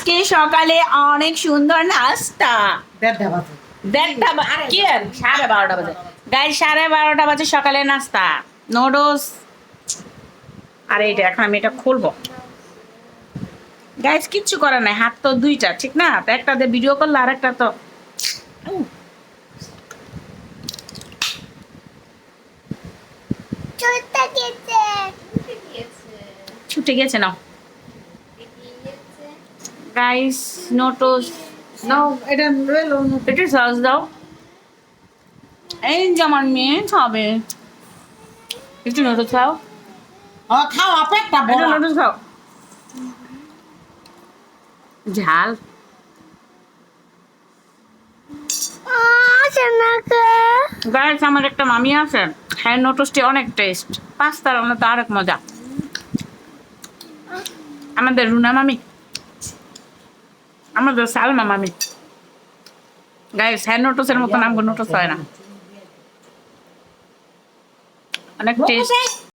আজকে সকালে অনেক সুন্দর নাস্তা। কি আর 12:30 বাজে গাইস, 12:30 বাজে সকালে নাস্তা নুডলস। আর এইটা এখন আমি এটা খুলবো গাইস, কিচ্ছু করার নাই, হাত তো দুইটা ঠিক না, তো একটা দিয়ে ভিডিও করলে আর একটা তো ছুটে গেছে না গাইস। নোটস নাও, এটা সস দাও। এই যে আমার মেয়ে খাবে, একটু নোটস খাও। খাও আপেটা একটু নোটস খাও, ঝাল। গাইস, আমার একটা মামি আছে, হ্যাঁ নোটসটি অনেক টেস্ট, পাস্তার অনেক তো আরেক মজা। আমাদের রুনা মামি, আমাদের সালমা মামি। গাইস, হ্যাঁ নোটসের মতন আমগো নোটস হয় না, অনেক টেস্ট।